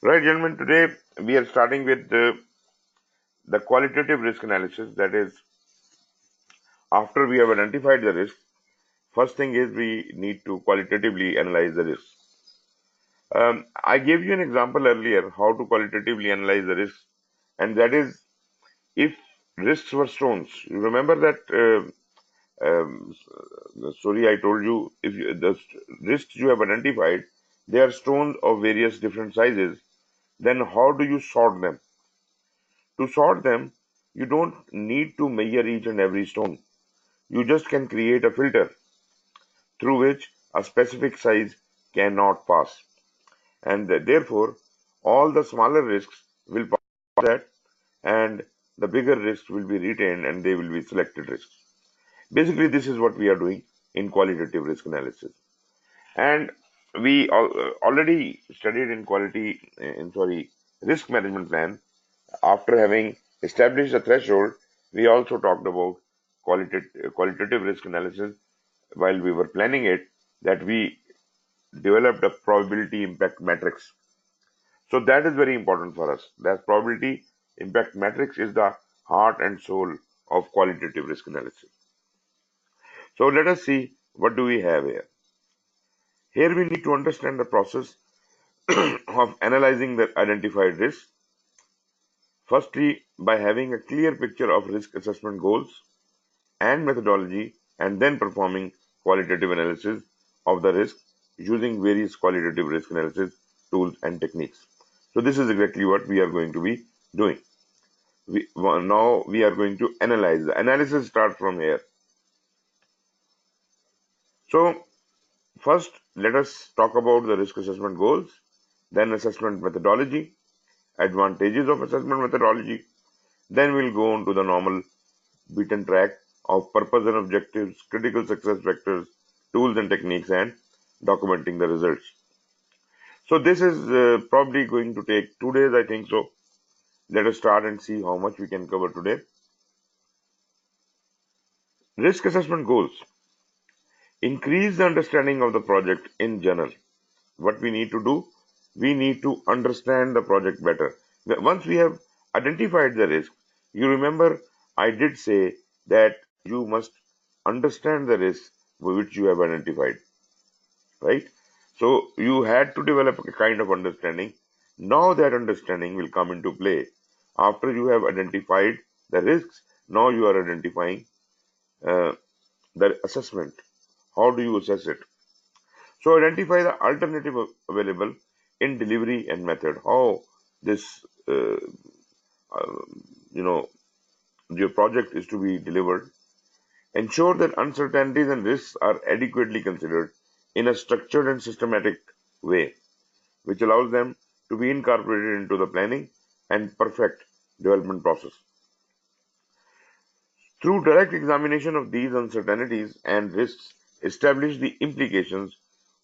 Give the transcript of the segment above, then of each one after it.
Right, gentlemen, today we are starting with the qualitative risk analysis. That is, after we have identified the risk, first thing is we need to qualitatively analyze the risk. I gave you an example earlier how to qualitatively analyze the risk, and that is if risks were stones. You remember that the story I told you? If the risks you have identified, they are stones of various different sizes, then how do you sort them? To sort them, you don't need to measure each and every stone. You just can create a filter through which a specific size cannot pass. And therefore, all the smaller risks will pass that, and the bigger risks will be retained and they will be selected risks. Basically, this is what we are doing in qualitative risk analysis. And we already studied in risk management plan. After having established the threshold, we also talked about qualitative risk analysis while we were planning it, that we developed a probability impact matrix. So that is very important for us. That probability impact matrix is the heart and soul of qualitative risk analysis. So let us see what do we have here. Here we need to understand the process of analyzing the identified risk. Firstly, by having a clear picture of risk assessment goals and methodology, and then performing qualitative analysis of the risk using various qualitative risk analysis tools and techniques. So this is exactly what we are going to be doing. Now we are going to analyze. The analysis starts from here. So first, let us talk about the risk assessment goals, then assessment methodology, advantages of assessment methodology. Then we'll go on to the normal beaten track of purpose and objectives, critical success factors, tools and techniques, and documenting the results. So this is probably going to take 2 days, I think so. Let us start and see how much we can cover today. Risk assessment goals. Increase the understanding of the project in general. What we need to do, we need to understand the project better. Once we have identified the risk, you remember I did say that you must understand the risk which you have identified, right? So you had to develop a kind of understanding. Now that understanding will come into play. After you have identified the risks, now you are identifying uh, the assessment. How do you assess it? So identify the alternative available in delivery and method. How this, uh, you know, your project is to be delivered. Ensure that uncertainties and risks are adequately considered in a structured and systematic way, which allows them to be incorporated into the planning and perfect development process. Through direct examination of these uncertainties and risks, establish the implications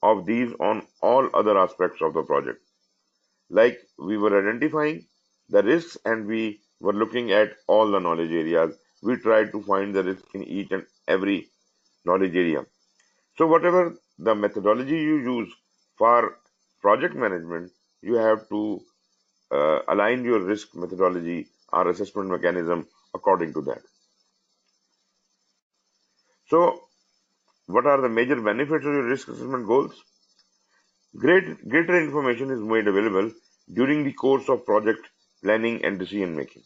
of these on all other aspects of the project. Like we were identifying the risks and we were looking at all the knowledge areas. We tried to find the risk in each and every knowledge area. So whatever the methodology you use for project management, you have to align your risk methodology or assessment mechanism according to that. So what are the major benefits of your risk assessment goals? Greater information is made available during the course of project planning and decision making.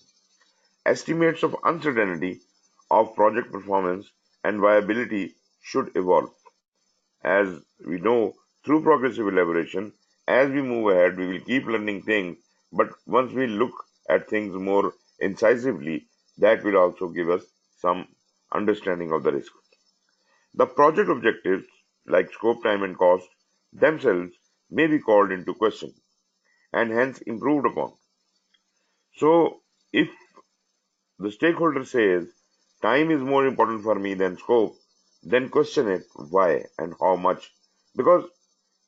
Estimates of uncertainty of project performance and viability should evolve. As we know, through progressive elaboration, as we move ahead, we will keep learning things, but once we look at things more incisively, that will also give us some understanding of the risk. The project objectives, like scope, time, and cost, themselves may be called into question and hence improved upon. So, if the stakeholder says time is more important for me than scope, then question it why and how much. Because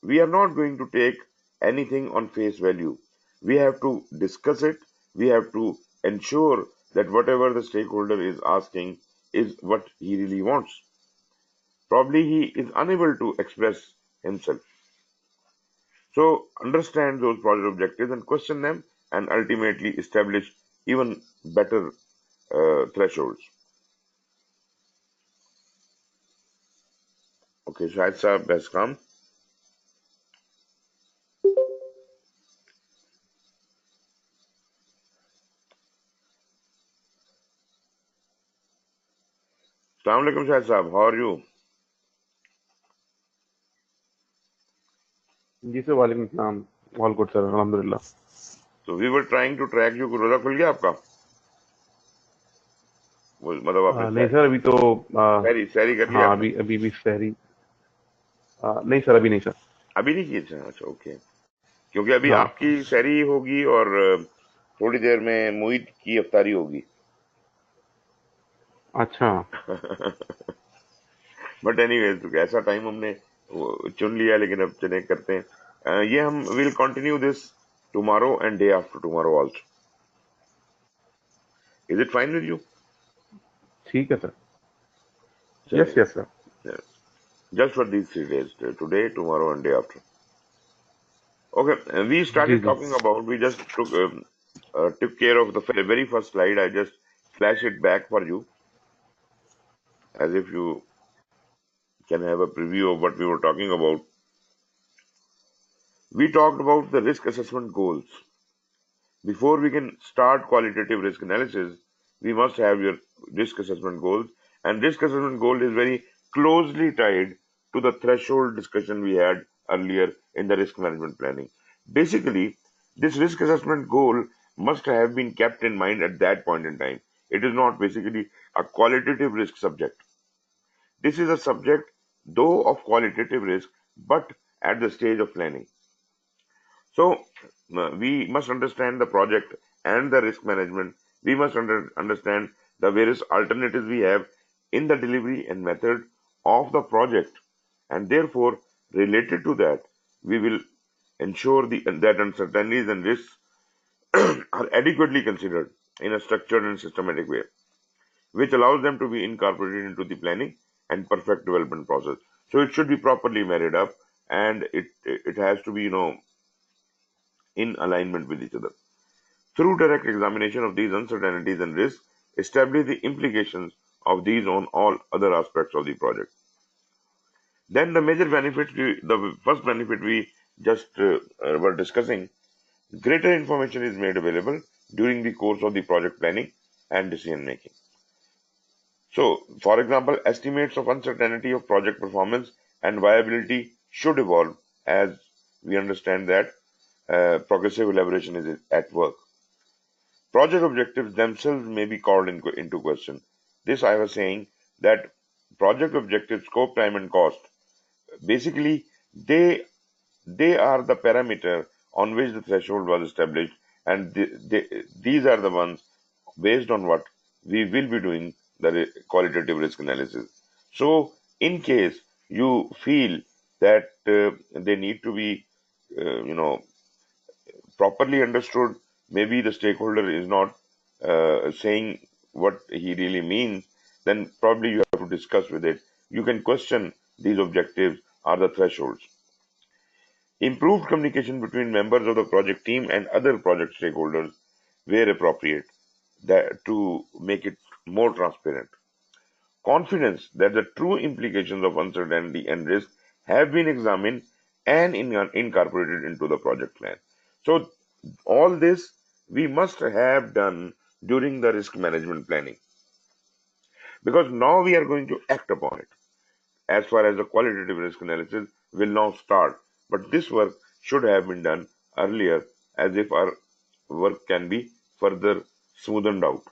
we are not going to take anything on face value. We have to discuss it. We have to ensure that whatever the stakeholder is asking is what he really wants. Probably he is unable to express himself. So understand those project objectives and question them, and ultimately establish even better thresholds. Okay, Shahid Saab has come. Assalamu alaikum, Shahid Saab. How are you? जी sir वालेकुम सलाम all good sir अल्हम्दुलिल्लाह So we were trying to track you. रोजा खुल गया आपका? मतलब आपने नहीं सर अभी तो सैरी सैरी कर लिया हाँ आपने? अभी अभी भी सहरी नहीं सर अभी नहीं सर अभी नहीं की? अच्छा, ओके। क्योंकि अभी हाँ आपकी सैरी होगी और थोड़ी देर में मोहित की इफ्तारी होगी। अच्छा बट एनीवेज ऐसा टाइम हमने चुन लिया, लेकिन अब चले करते हैं। ये हम will continue this tomorrow and day after tomorrow also. Is it fine with you? ठीक है सर यस चलिए, yes sir just for these 3 days, today, tomorrow and day after. Okay, we जी started जी talking about, we just took care of the very first slide. I just flash it back for you as if you can have a preview of what we were talking about. We talked about the risk assessment goals. Before we can start qualitative risk analysis, we must have your risk assessment goals. And risk assessment goal is very closely tied to the threshold discussion we had earlier in the risk management planning. Basically, this risk assessment goal must have been kept in mind at that point in time. It is not basically a qualitative risk subject. This is a subject, though, of qualitative risk, but at the stage of planning. So we must understand the project and the risk management. We must understand the various alternatives we have in the delivery and method of the project, and therefore, related to that, we will ensure that uncertainties and risks are adequately considered in a structured and systematic way, which allows them to be incorporated into the planning and perfect development process. So it should be properly married up, and it has to be in alignment with each other. Through direct examination of these uncertainties and risks, establish the implications of these on all other aspects of the project. Then the major benefits, the first benefit we just were discussing, greater information is made available during the course of the project planning and decision making. So, for example, estimates of uncertainty of project performance and viability should evolve as we understand that progressive elaboration is at work. Project objectives themselves may be called into question. This I was saying that project objectives, scope, time, and cost, basically they are the parameter on which the threshold was established, and these are the ones based on what we will be doing the qualitative risk analysis. So, in case you feel that they need to be, you know, properly understood, maybe the stakeholder is not saying what he really means, then probably you have to discuss with it. You can question these objectives or the thresholds. Improved communication between members of the project team and other project stakeholders where appropriate, that to make it more transparent. Confidence that the true implications of uncertainty and risk have been examined and incorporated into the project plan. So all this we must have done during the risk management planning, because now we are going to act upon it. As far as the qualitative risk analysis will now start, but this work should have been done earlier, as if our work can be further smoothened out.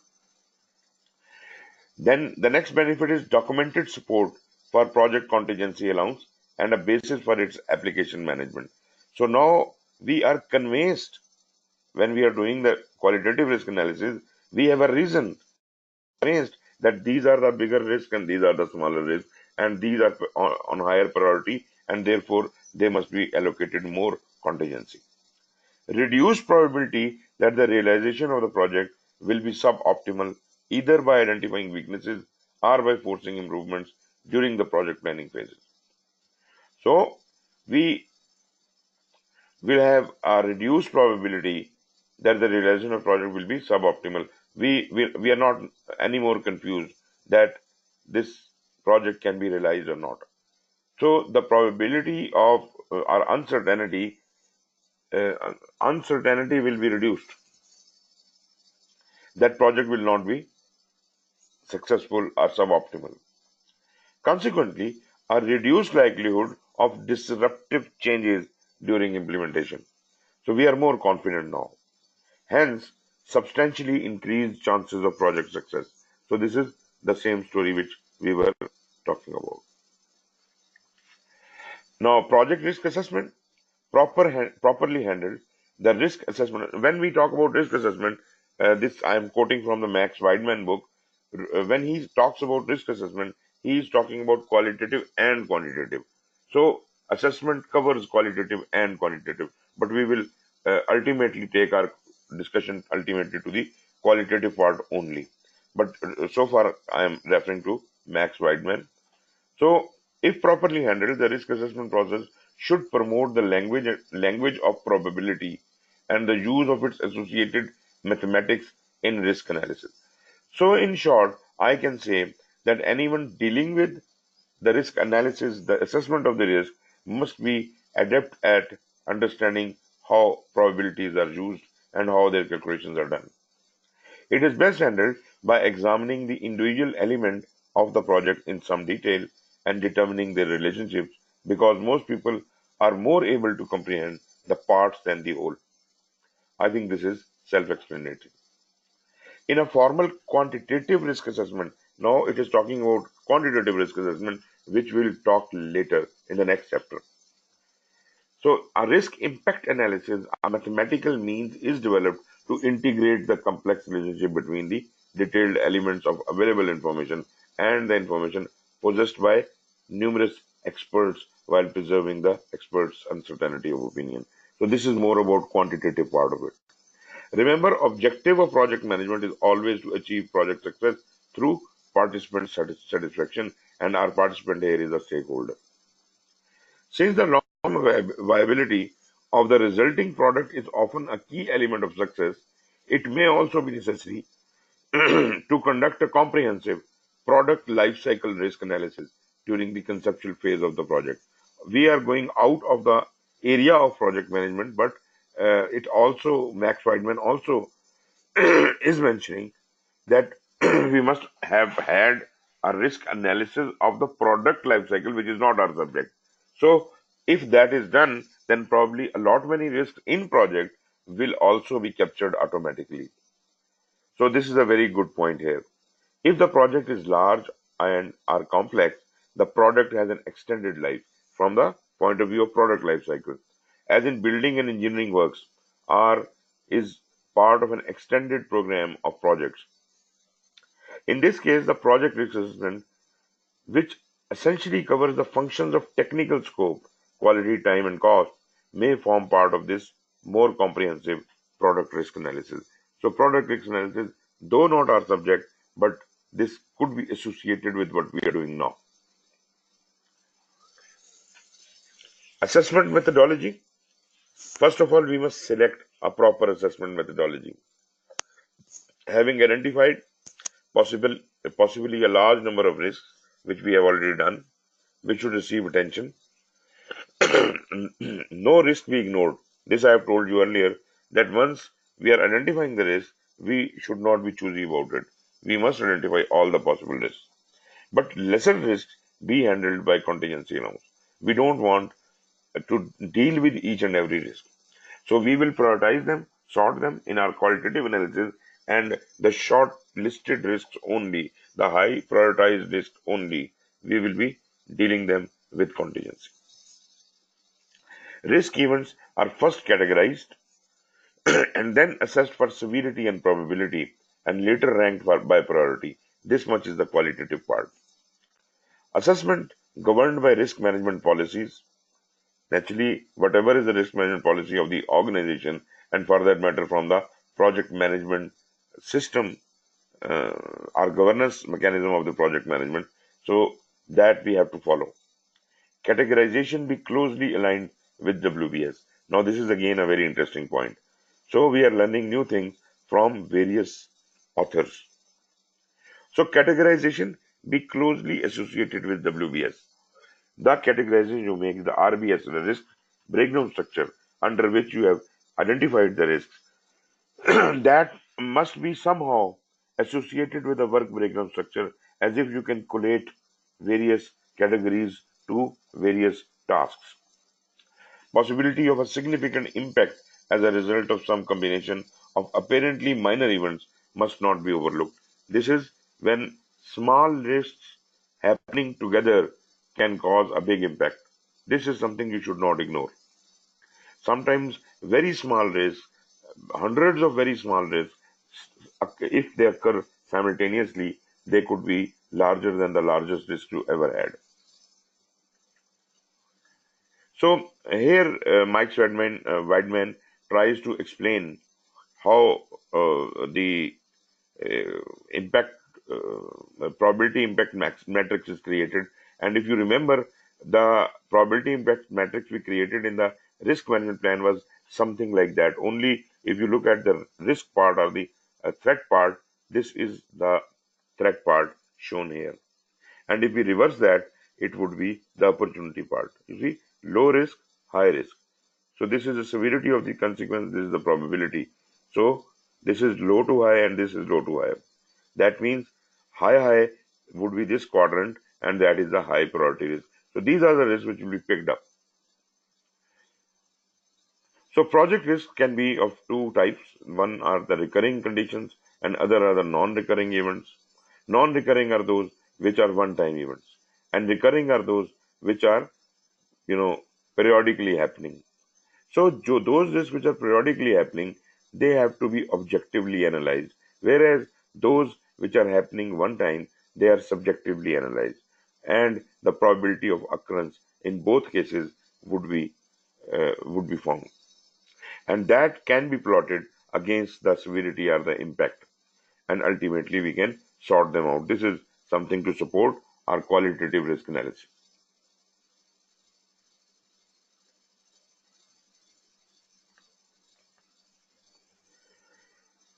Then the next benefit is documented support for project contingency allowance and a basis for its application management. So now we are convinced, when we are doing the qualitative risk analysis, we have a reason convinced that these are the bigger risks and these are the smaller risks, and these are on higher priority, and therefore they must be allocated more contingency. Reduced probability that the realization of the project will be suboptimal, either by identifying weaknesses or by forcing improvements during the project planning phases. So we we'll have a reduced probability that the realization of project will be suboptimal. We are not anymore confused that this project can be realized or not. So the probability of or uh, uncertainty will be reduced. That project will not be successful or suboptimal. Consequently, a reduced likelihood of disruptive changes during implementation. So we are more confident now. Hence, substantially increased chances of project success. So this is the same story which we were talking about. Now, project risk assessment, properly handled, the risk assessment. When we talk about risk assessment, this I am quoting from the Max Weidman book. When he talks about risk assessment, he is talking about qualitative and quantitative. So, assessment covers qualitative and quantitative, but we will ultimately take our discussion ultimately to the qualitative part only. But so far, I am referring to Max Weidman. So, if properly handled, the risk assessment process should promote the language of probability and the use of its associated mathematics in risk analysis. So, in short, I can say that anyone dealing with the risk analysis, the assessment of the risk, must be adept at understanding how probabilities are used and how their calculations are done. It is best handled by examining the individual element of the project in some detail and determining their relationships because most people are more able to comprehend the parts than the whole. I think this is self-explanatory. In a formal quantitative risk assessment, now it is talking about quantitative risk assessment, which we'll talk later in the next chapter. So, a risk impact analysis, a mathematical means, is developed to integrate the complex relationship between the detailed elements of available information and the information possessed by numerous experts while preserving the experts' uncertainty of opinion. So, this is more about quantitative part of it. Remember, objective of project management is always to achieve project success through participant satisfaction, and our participant here is a stakeholder. Since the long-term viability of the resulting product is often a key element of success, it may also be necessary to conduct a comprehensive product lifecycle risk analysis during the conceptual phase of the project. We are going out of the area of project management, but it also, Max Weidman also is mentioning that we must have had a risk analysis of the product life cycle, which is not our subject. So, if that is done, then probably a lot many risks in project will also be captured automatically. So, this is a very good point here. If the project is large and are complex, the product has an extended life from the point of view of product life cycle. As in building and engineering works are is part of an extended program of projects. In this case, the project risk assessment, which essentially covers the functions of technical scope, quality, time, and cost, may form part of this more comprehensive product risk analysis. So, product risk analysis, though not our subject, but this could be associated with what we are doing now. Assessment methodology. First of all, we must select a proper assessment methodology. Having identified possible, possibly a large number of risks, which we have already done, which should receive attention, no risk be ignored. This I have told you earlier that once we are identifying the risk, we should not be choosy about it. We must identify all the possible risks. But lesser risks be handled by contingency allowance. We don't want to deal with each and every risk. So we will prioritize them, sort them in our qualitative analysis, and the short listed risks only, the high prioritized risks only, we will be dealing them with contingency. Risk events are first categorized and then assessed for severity and probability and later ranked by priority. This much is the qualitative part. Assessment governed by risk management policies. Naturally, whatever is the risk management policy of the organization, and for that matter, from the project management system uh, or governance mechanism of the project management, so that we have to follow. Categorization be closely aligned with WBS. Now, this is again a very interesting point. So, we are learning new things from various authors. So, categorization be closely associated with WBS. The categorization you make, the RBS, the risk breakdown structure under which you have identified the risks, that must be somehow associated with the work breakdown structure, as if you can collate various categories to various tasks. Possibility of a significant impact as a result of some combination of apparently minor events must not be overlooked. This is when small risks happening together can cause a big impact. This is something you should not ignore. Sometimes very small risks, hundreds of very small risks, if they occur simultaneously, they could be larger than the largest risk you ever had. So here, Mike Weidman tries to explain how the impact probability impact matrix is created. And if you remember, the probability impact matrix we created in the risk management plan was something like that. Only if you look at the risk part or the threat part, this is the threat part shown here. And if we reverse that, it would be the opportunity part. You see, low risk, high risk. So this is the severity of the consequence, this is the probability. So this is low to high and this is low to high. That means high would be this quadrant, and that is the high priority risk. So these are the risks which will be picked up. So project risk can be of two types. One are the recurring conditions and other are the non-recurring events. Non-recurring are those which are one-time events, and recurring are those which are, periodically happening. So those risks which are periodically happening, they have to be objectively analyzed, whereas those which are happening one time, they are subjectively analyzed, and the probability of occurrence in both cases would be found, and that can be plotted against the severity or the impact, and ultimately we can sort them out. This is something to support our qualitative risk analysis.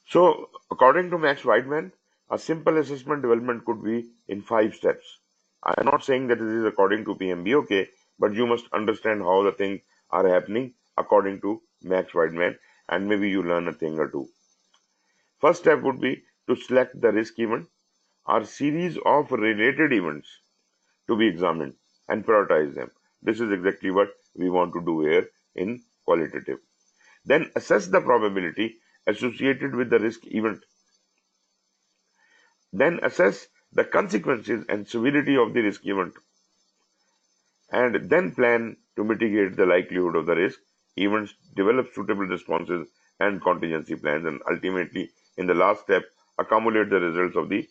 So, according to Max Weidman, a simple assessment development could be in 5 steps. I am not saying that this is according to PMBOK, but you must understand how the things are happening according to Max Weidman, and maybe you learn a thing or two. First step would be to select the risk event or series of related events to be examined and prioritize them. This is exactly what we want to do here in qualitative. Then assess the probability associated with the risk event. Then assess the consequences and severity of the risk event, and then plan to mitigate the likelihood of the risk events, develop suitable responses and contingency plans, and ultimately, in the last step, accumulate the results of the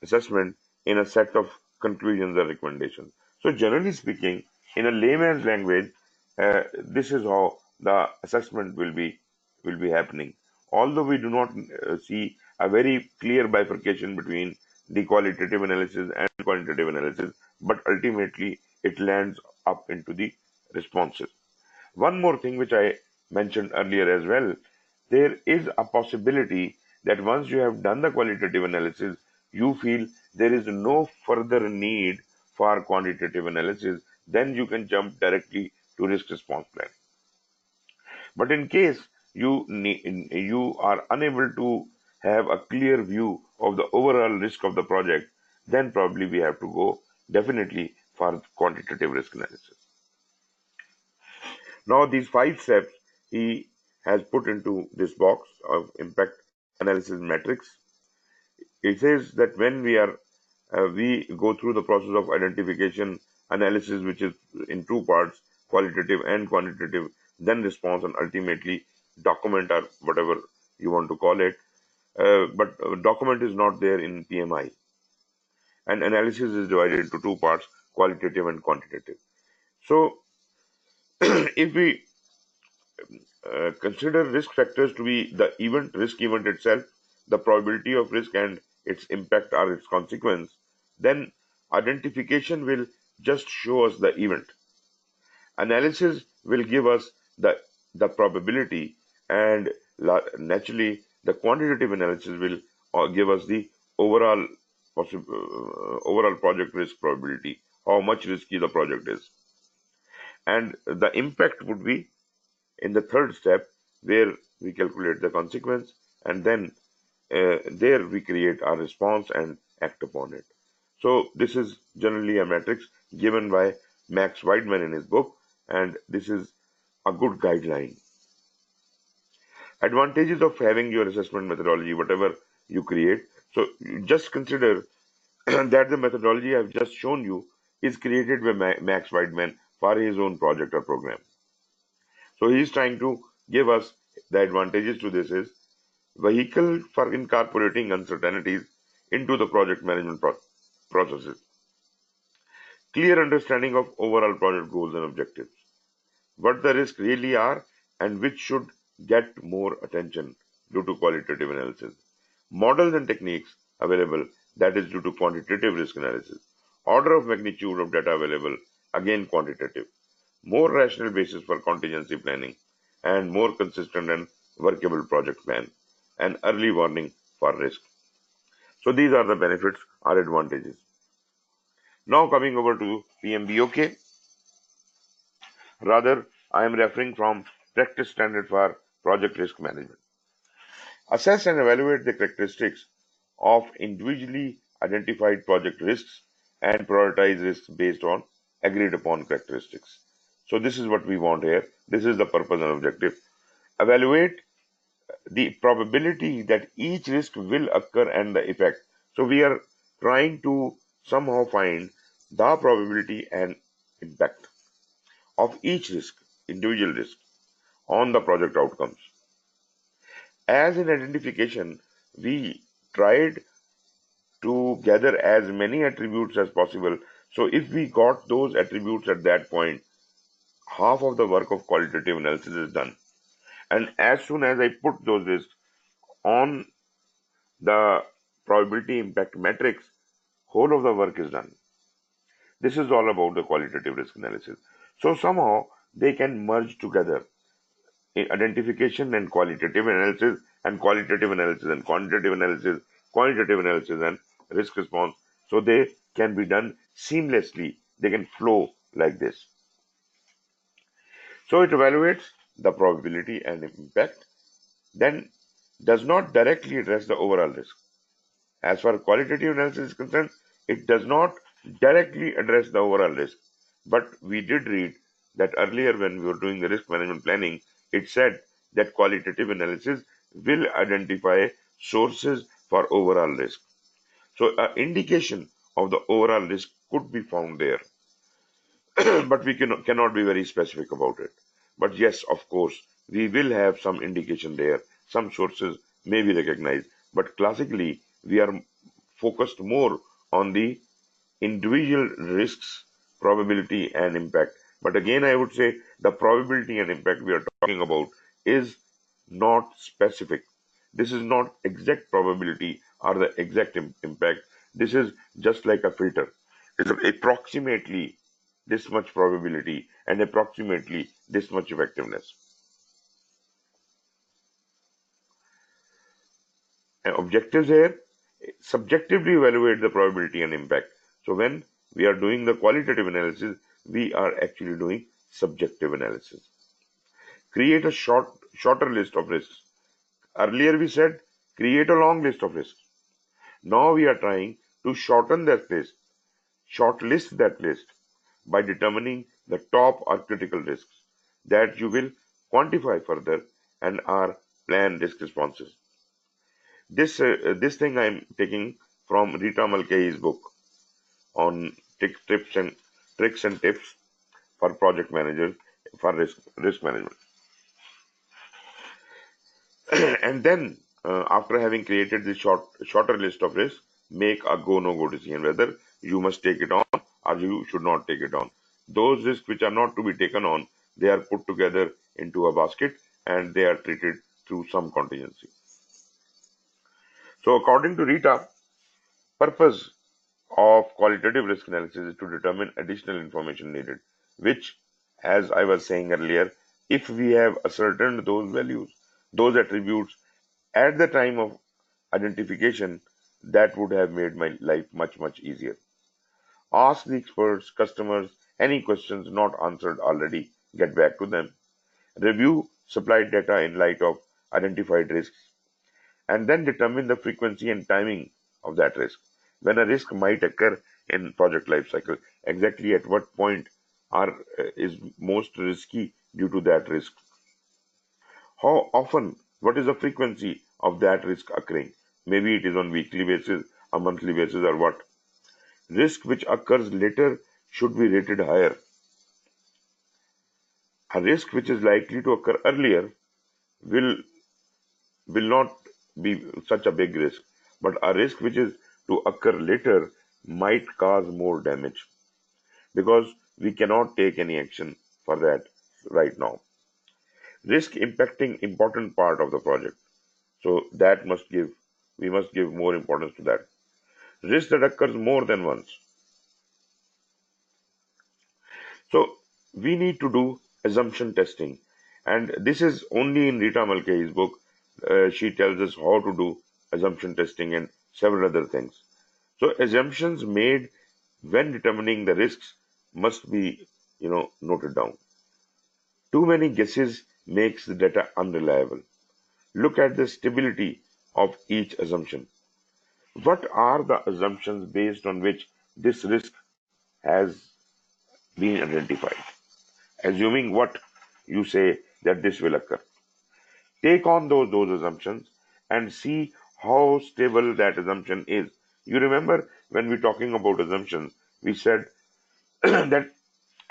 assessment in a set of conclusions or recommendations. So, generally speaking, in a layman's language, this is how the assessment will be happening. Although we do not see a very clear bifurcation between the qualitative analysis and quantitative analysis, but ultimately it lands up into the responses. One more thing which I mentioned earlier as well, there is a possibility that once you have done the qualitative analysis, you feel there is no further need for quantitative analysis, then you can jump directly to risk response plan. But in case you are unable to have a clear view of the overall risk of the project, then probably we have to go definitely for quantitative risk analysis. Now, these 5 steps he has put into this box of impact analysis metrics. It says that when we go through the process of identification analysis, which is in 2 parts, qualitative and quantitative, then response, and ultimately document or whatever you want to call it. But document is not there in PMI, and analysis is divided into 2 parts, qualitative and quantitative. So, if we consider risk factors to be the risk event itself, the probability of risk and its impact or its consequence, then identification will just show us the event. Analysis will give us the probability, and naturally the quantitative analysis will give us the overall overall project risk probability, how much risky the project is. And the impact would be in the third step, where we calculate the consequence, and then there we create our response and act upon it. So this is generally a matrix given by Max Weidman in his book, and this is a good guideline. Advantages of having your assessment methodology, whatever you create. So you just consider that the methodology I've just shown you is created by Max Weidman for his own project or program. So he is trying to give us the advantages to this is vehicle for incorporating uncertainties into the project management processes, clear understanding of overall project goals and objectives, what the risks really are and which should get more attention due to qualitative analysis, models and techniques available, that is due to quantitative risk analysis, order of magnitude of data available, again quantitative, more rational basis for contingency planning, and more consistent and workable project plan, and early warning for risk. So these are the benefits or advantages. Now coming over to PMBOK, rather I am referring from practice standard for project risk management. Assess and evaluate the characteristics of individually identified project risks and prioritize risks based on agreed upon characteristics. So this is what we want here. This is the purpose and objective. Evaluate the probability that each risk will occur and the effect. So we are trying to somehow find the probability and impact of each risk, individual risk, on the project outcomes. As in identification, we tried to gather as many attributes as possible. So if we got those attributes at that point, half of the work of qualitative analysis is done. And as soon as I put those risks on the probability impact matrix, whole of the work is done. This is all about the qualitative risk analysis. So somehow they can merge together, identification and qualitative analysis, and qualitative analysis and quantitative analysis, quantitative analysis and risk response. So they can be done seamlessly. They can flow like this. So it evaluates the probability and impact, then does not directly address the overall risk. As far as qualitative analysis is concerned, it does not directly address the overall risk. But we did read that earlier when we were doing the risk management planning, it said that qualitative analysis will identify sources for overall risk. So an indication of the overall risk could be found there. But we cannot be very specific about it. But yes, of course, we will have some indication there. Some sources may be recognized, but classically, we are focused more on the individual risks, probability, and impact. But again, I would say the probability and impact we are talking about is not specific. This is not exact probability or the exact impact. This is just like a filter. It's approximately this much probability and approximately this much effectiveness. And objectives here, subjectively evaluate the probability and impact. So when we are doing the qualitative analysis, we are actually doing subjective analysis. Create a shorter list of risks. Earlier we said create a long list of risks. Now we are trying to shorten that list, shortlist that list by determining the top or critical risks that you will quantify further and are plan risk responses. This thing I am taking from Rita Mulcahy's book on tricks and tips for project managers for risk management. And then after having created this shorter list of risks, make a go-no-go decision whether you must take it on or you should not take it on. Those risks which are not to be taken on, they are put together into a basket and they are treated through some contingency. So according to Rita, purpose of qualitative risk analysis is to determine additional information needed, which, as I was saying earlier, if we have ascertained those values, those attributes at the time of identification, that would have made my life much, much easier. Ask the experts, customers, any questions not answered already, get back to them. Review supplied data in light of identified risks, and then determine the frequency and timing of that risk. When a risk might occur in project lifecycle, exactly at what point is most risky due to that risk. How often, what is the frequency of that risk occurring? Maybe it is on weekly basis, a monthly basis, or what? Risk which occurs later should be rated higher. A risk which is likely to occur earlier will will not be such a big risk, but a risk which is to occur later might cause more damage because we cannot take any action for that right now. Risk impacting important part of the project. So that we must give more importance to that. Risk that occurs more than once. So we need to do assumption testing. And this is only in Rita Mulcahy's book. She tells us how to do assumption testing and several other things. So assumptions made when determining the risks must be, noted down. Too many guesses makes the data unreliable. Look at the stability of each assumption. What are the assumptions based on which this risk has been identified? Assuming what you say that this will occur. Take on those assumptions and see how stable that assumption is. You remember when we're talking about assumptions, we said that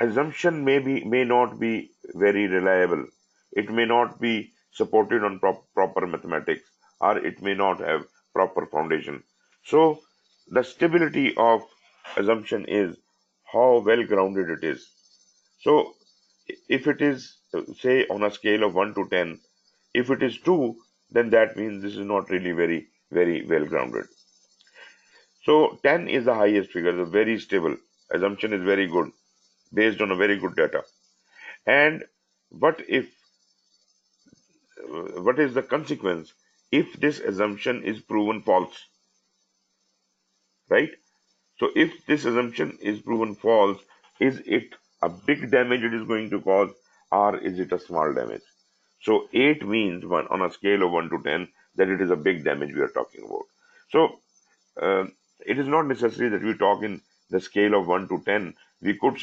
assumption may not be very reliable. It may not be supported on proper mathematics, or it may not have proper foundation. So the stability of assumption is how well grounded it is. So if it is, say, on a scale of 1 to 10, if it is 2, then that means this is not really very, very well grounded. So 10 is the highest figure, the very stable. Assumption is very good, based on a very good data. And what if, what is the consequence if this assumption is proven false, right? So if this assumption is proven false, is it a big damage it is going to cause, or is it a small damage? So 8 means on a scale of 1 to 10 that it is a big damage we are talking about. So it is not necessary that we talk in the scale of 1 to 10. We could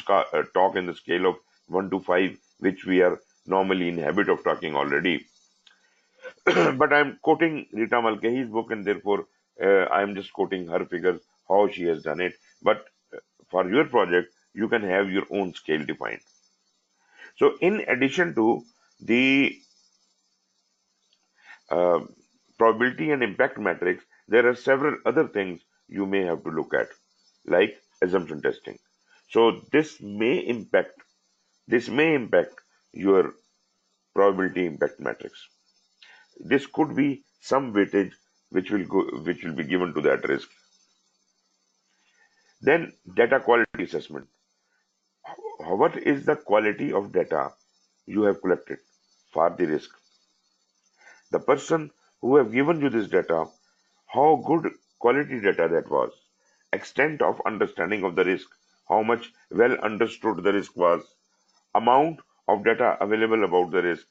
talk in the scale of 1 to 5, which we are normally in habit of talking already. But I'm quoting Rita Mulcahy's book, and therefore I'm just quoting her figures, how she has done it. But for your project, you can have your own scale defined. So in addition to the uh, probability and impact matrix, there are several other things you may have to look at, like assumption testing. So this may impact your probability impact matrix. This could be some weightage which will be given to that risk. Then data quality assessment. What is the quality of data you have collected for the risk? The person who have given you this data, how good quality data that was, extent of understanding of the risk, how much well understood the risk was, amount of data available about the risk,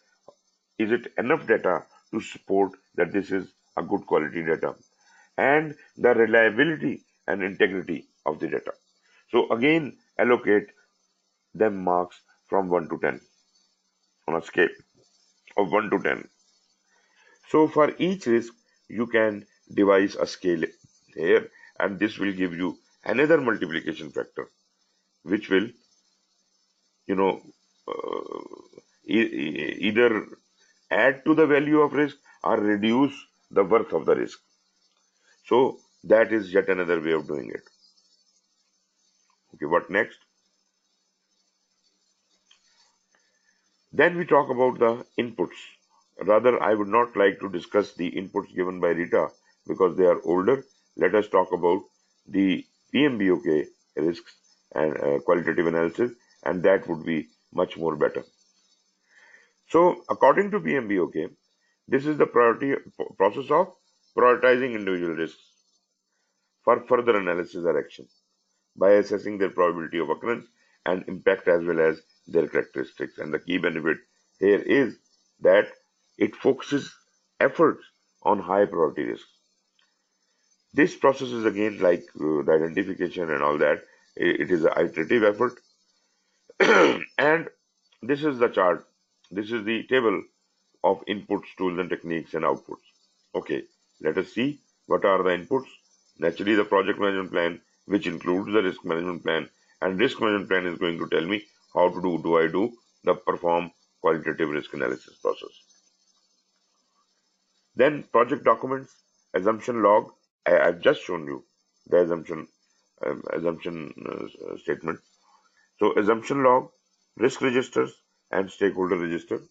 is it enough data to support that this is a good quality data, and the reliability and integrity of the data. So again, allocate them marks from 1 to 10 on a scale of 1 to 10. So for each risk, you can devise a scale here, and this will give you another multiplication factor, which will, you know, either add to the value of risk or reduce the worth of the risk. So that is yet another way of doing it. Okay, what next? Then we talk about the inputs. Rather, I would not like to discuss the inputs given by Rita because they are older. Let us talk about the PMBOK risks and qualitative analysis, and that would be much more better. So according to PMBOK, this is the process of prioritizing individual risks for further analysis or action by assessing their probability of occurrence and impact as well as their characteristics. And the key benefit here is that it focuses efforts on high priority risks. This process is again like the identification and all that. It is an iterative effort. And this is the chart. This is the table of inputs, tools, and techniques and outputs. Okay, let us see what are the inputs. Naturally, the project management plan, which includes the risk management plan, and risk management plan is going to tell me how to do I do the perform qualitative risk analysis process. Then project documents, assumption log. I've just shown you the assumption statement. So assumption log, risk registers, and stakeholder register,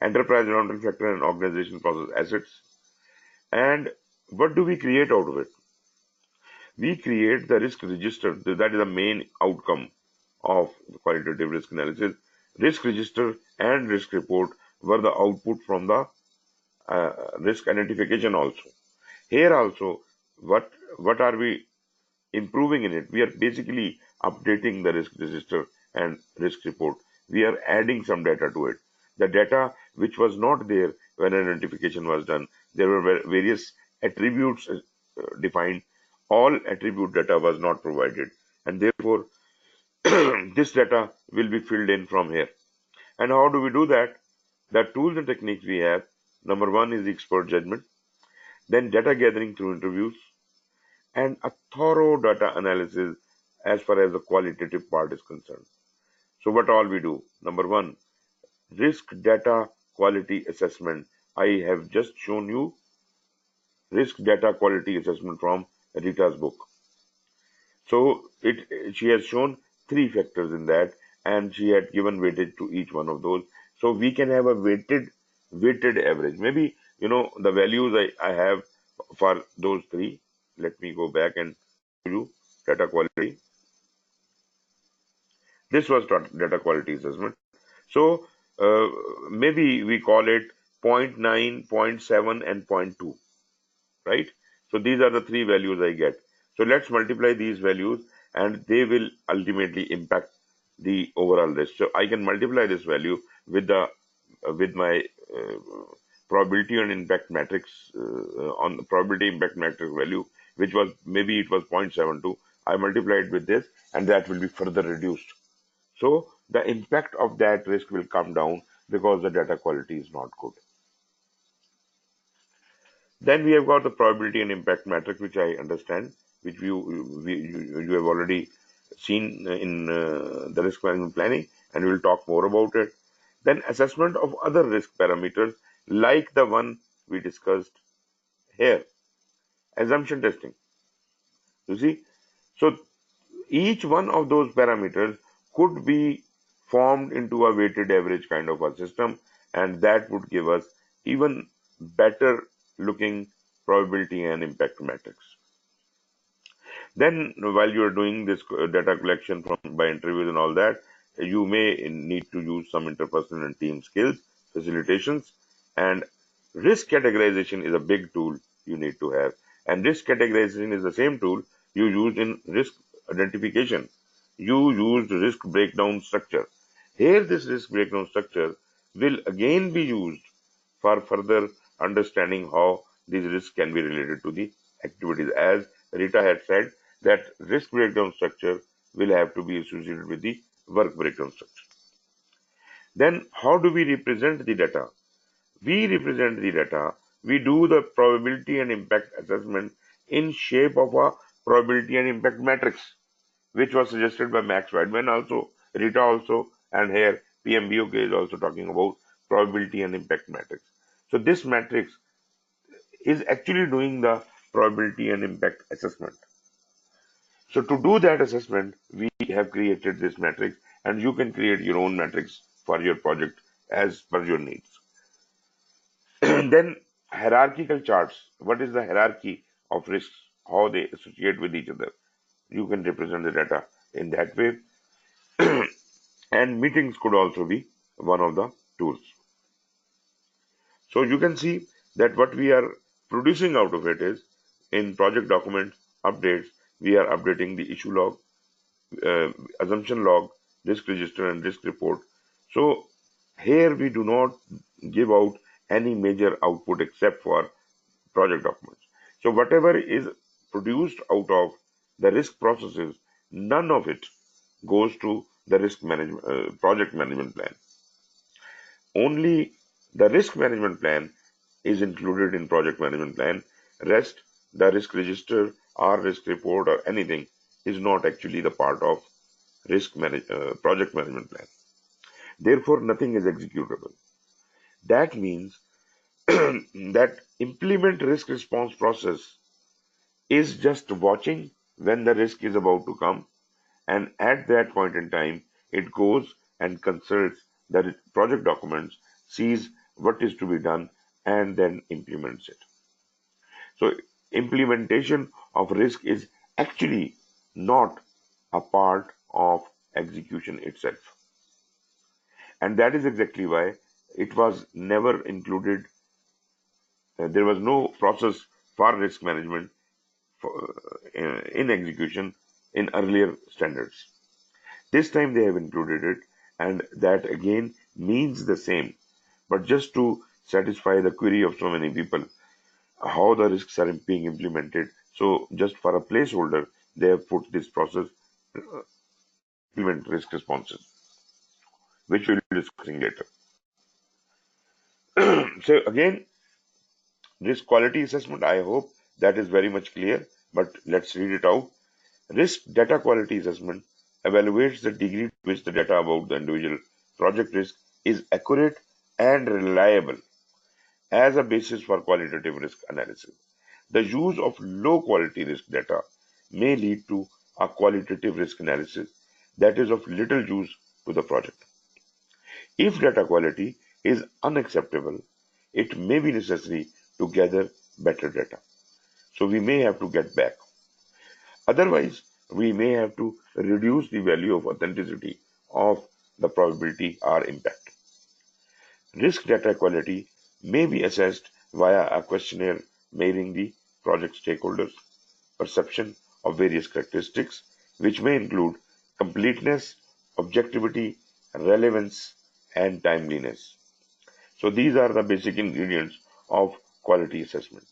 enterprise environmental factor and organization process assets. And what do we create out of it? We create the risk register. That is the main outcome of qualitative risk analysis. Risk register and risk report were the output from the risk identification also. Here also, what are we improving in it? We are basically updating the risk register and risk report. We are adding some data to it. The data which was not there when identification was done, there were various attributes defined. All attribute data was not provided, and therefore this data will be filled in from here. And how do we do that? The tools and techniques we have. Number one is expert judgment, then data gathering through interviews, and a thorough data analysis as far as the qualitative part is concerned. So what all we do? Number one, risk data quality assessment. I have just shown you risk data quality assessment from Rita's book. So she has shown three factors in that, and she had given weightage to each one of those. So we can have a weighted average. Maybe the values I have for those three. Let me go back and show you data quality. This was data quality assessment. So maybe we call it 0.9, 0.7, and 0.2, right? So these are the three values I get. So let's multiply these values and they will ultimately impact the overall risk. So I can multiply this value with my probability and impact matrix on the probability impact matrix value, which was maybe it was 0.72. I multiplied with this and that will be further reduced. So the impact of that risk will come down because the data quality is not good. Then we have got the probability and impact matrix, which I understand, which you have already seen in the risk management planning, and we'll talk more about it. Then assessment of other risk parameters like the one we discussed here. Assumption testing. You see, so each one of those parameters could be formed into a weighted average kind of a system, and that would give us even better looking probability and impact matrix. Then while you are doing this data collection by interviews and all that, you may need to use some interpersonal and team skills, facilitations, and risk categorization is a big tool you need to have. And risk categorization is the same tool you use in risk identification. You used risk breakdown structure. Here this risk breakdown structure will again be used for further understanding how these risks can be related to the activities. As Rita had said, that risk breakdown structure will have to be associated with the work breakdown structure. Then how do we represent the data? We represent the data. We do the probability and impact assessment in shape of a probability and impact matrix, which was suggested by Max Weidman also, Rita also, and here PMBOK is also talking about probability and impact matrix. So this matrix is actually doing the probability and impact assessment. So to do that assessment, we have created this matrix, and you can create your own matrix for your project as per your needs. Then hierarchical charts. What is the hierarchy of risks? How they associate with each other? You can represent the data in that way. And meetings could also be one of the tools. So you can see that what we are producing out of it is in project document updates, we are updating the issue log, uh, assumption log, risk register, and risk report. So here we do not give out any major output except for project documents. So whatever is produced out of the risk processes, none of it goes to the risk management project management plan. Only the risk management plan is included in project management plan. Rest, the risk register or risk report or anything is not actually the part of project management plan. Therefore, nothing is executable. That means that implement risk response process is just watching when the risk is about to come, and at that point in time, it goes and consults the project documents, sees what is to be done, and then implements it. So, implementation of risk is actually not a part of execution itself. And that is exactly why it was never included. There was no process for risk management in execution in earlier standards. This time they have included it, and that again means the same. But just to satisfy the query of so many people, how the risks are being implemented. So just for a placeholder, they have put this process implement risk responses, which we'll be discussing later. So again, risk quality assessment, I hope that is very much clear, but let's read it out. Risk data quality assessment evaluates the degree to which the data about the individual project risk is accurate and reliable as a basis for qualitative risk analysis. The use of low quality risk data may lead to a qualitative risk analysis that is of little use to the project. If data quality is unacceptable, it may be necessary to gather better data. So we may have to get back. Otherwise, we may have to reduce the value of authenticity of the probability or impact. Risk data quality may be assessed via a questionnaire measuring the project stakeholders' perception of various characteristics, which may include completeness, objectivity, relevance, and timeliness. So these are the basic ingredients of quality assessment.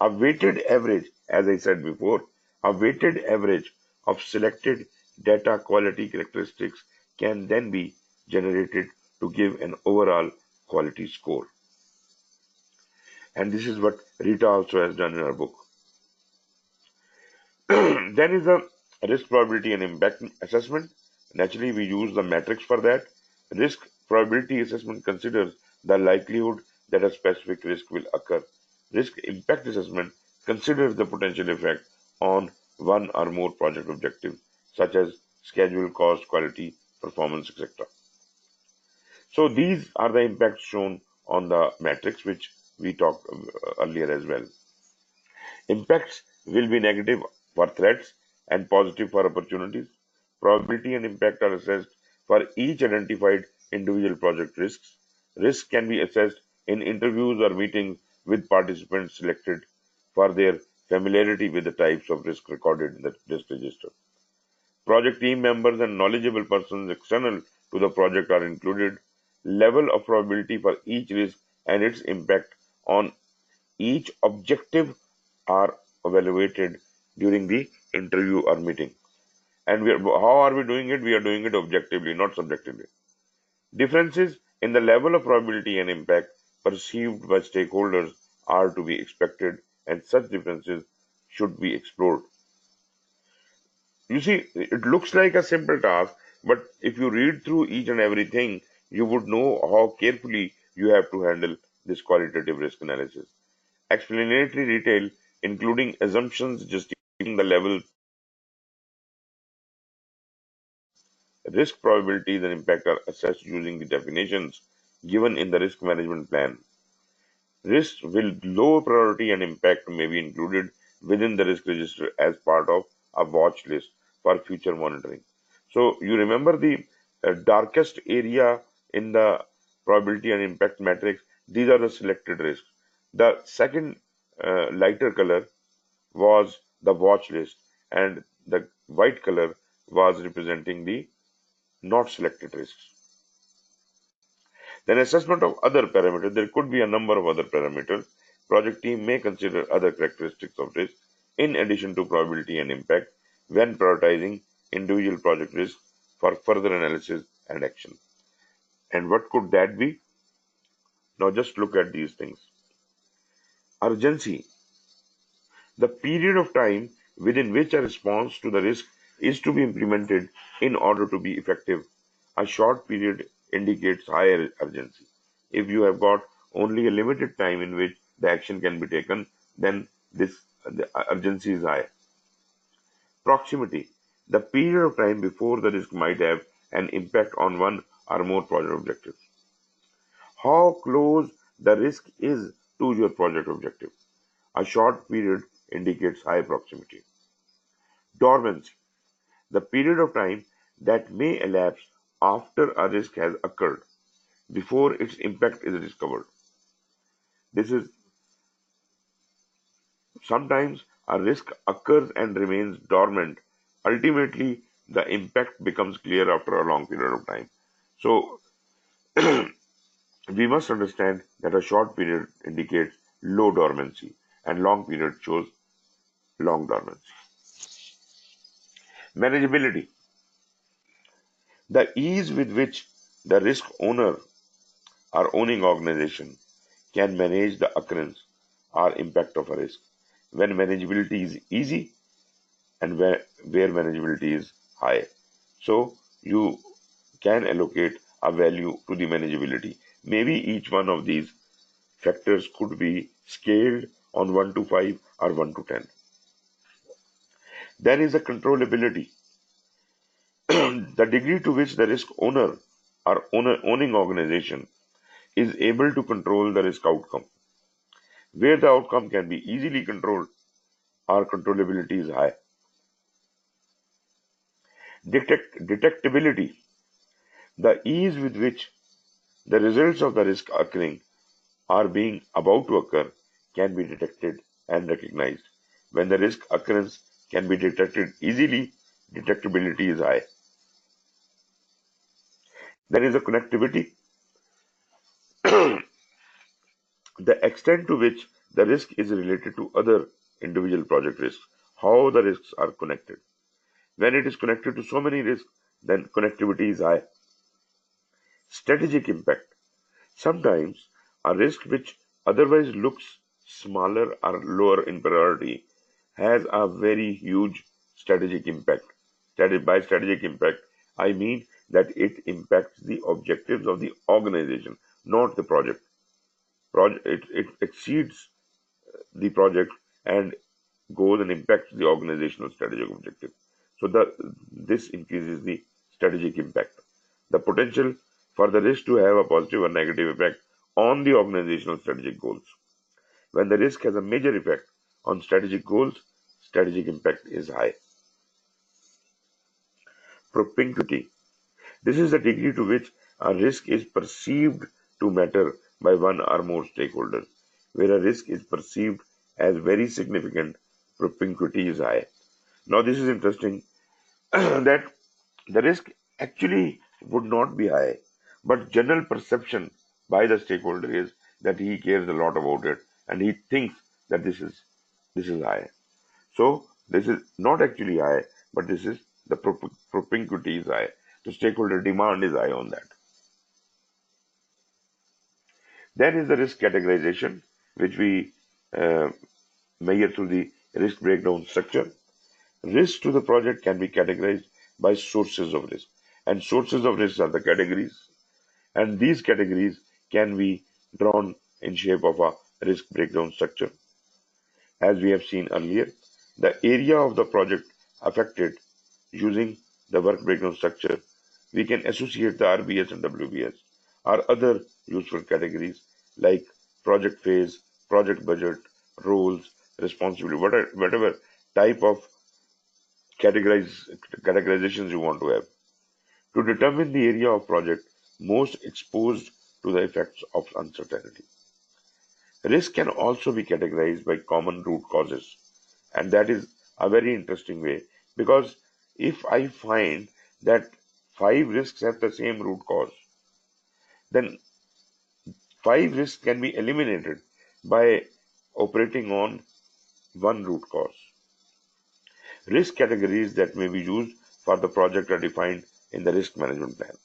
A weighted average, as I said before, a weighted average of selected data quality characteristics can then be generated to give an overall quality score. And this is what Rita also has done in her book. Then is the risk probability and impact assessment. Naturally, we use the matrix for that. Risk probability assessment considers the likelihood that a specific risk will occur. Risk impact assessment considers the potential effect on one or more project objectives, such as schedule, cost, quality, performance, etc. So these are the impacts shown on the matrix, which we talked earlier as well. Impacts will be negative for threats and positive for opportunities. Probability and impact are assessed for each identified individual project risks. Risk can be assessed in interviews or meetings with participants selected for their familiarity with the types of risk recorded in the risk register. Project team members and knowledgeable persons external to the project are included. Level of probability for each risk and its impact on each objective are evaluated during the interview or meeting. And how are we doing it? We are doing it objectively, not subjectively. Differences in the level of probability and impact perceived by stakeholders are to be expected, and such differences should be explored. You see, it looks like a simple task, but if you read through each and everything, you would know how carefully you have to handle this qualitative risk analysis. Explanatory detail, including assumptions justifying the level, risk probabilities, and impact are assessed using the definitions given in the risk management plan. Risks with low priority and impact may be included within the risk register as part of a watch list for future monitoring. So you remember the darkest area in the probability and impact matrix, These are the selected risks. The second lighter color was the watch list, and the white color was representing the not selected risks. Then assessment of other parameters. There could be a number of other parameters. Project team may consider other characteristics of risk in addition to probability and impact when prioritizing individual project risks for further analysis and action. And what could that be? Now just look at these things. Urgency. The period of time within which a response to the risk is to be implemented in order to be effective. A short period indicates higher urgency. If you have got only a limited time in which the action can be taken, then the urgency is high. Proximity. The period of time before the risk might have an impact on one or more project objectives. How close the risk is to your project objective. A short period indicates high proximity. Dormancy. The period of time that may elapse after a risk has occurred before its impact is discovered. This is sometimes a risk occurs and remains dormant. Ultimately, the impact becomes clear after a long period of time. So, we must understand that a short period indicates low dormancy and long period shows long dormancy. Manageability. The ease with which the risk owner or owning organization can manage the occurrence or impact of a risk. When manageability is easy and where manageability is high. So you can allocate a value to the manageability. Maybe each one of these factors could be scaled on 1 to 5 or 1 to 10. There is a controllability. The degree to which the risk owner or owning organization is able to control the risk outcome. Where the outcome can be easily controlled, our controllability is high. Detectability. The ease with which the results of the risk occurring or being about to occur can be detected and recognized. When the risk occurrence can be detected easily, detectability is high. There is a connectivity. The extent to which the risk is related to other individual project risks, how the risks are connected. When it is connected to so many risks, then connectivity is high. Strategic impact. Sometimes a risk which otherwise looks smaller or lower in priority has a very huge strategic impact. By strategic impact, I mean that it impacts the objectives of the organization, not the project. It exceeds the project and goes and impacts the organizational strategic objective. So this increases the strategic impact. The potential for the risk to have a positive or negative effect on the organizational strategic goals. When the risk has a major effect on strategic goals, strategic impact is high. Propinquity. This is the degree to which a risk is perceived to matter by one or more stakeholders. Where a risk is perceived as very significant, propinquity is high. Now this is interesting that the risk actually would not be high, but general perception by the stakeholder is that he cares a lot about it and he thinks that this is high. So this is not actually high, but this is the propinquity is high. The stakeholder demand is high on that. Then is the risk categorization, which we uh, measure through the risk breakdown structure. Risk to the project can be categorized by sources of risk, and sources of risk are the categories, and these categories can be drawn in shape of a risk breakdown structure. As we have seen earlier, the area of the project affected using the work breakdown structure, we can associate the RBS and WBS or other useful categories like project phase, project budget, roles, responsibility, whatever type of categorizations you want to have to determine the area of project most exposed to the effects of uncertainty. Risk can also be categorized by common root causes, and that is a very interesting way, because if I find that 5 risks have the same root cause, then 5 risks can be eliminated by operating on one root cause. Risk categories that may be used for the project are defined in the risk management plan.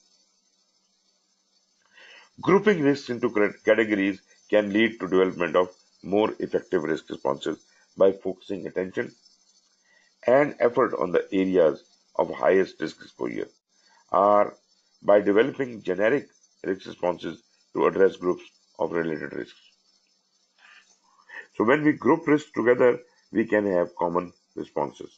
Grouping risks into categories can lead to development of more effective risk responses by focusing attention and effort on the areas of highest risk exposure, or by developing generic risk responses to address groups of related risks. So when we group risks together, we can have common responses.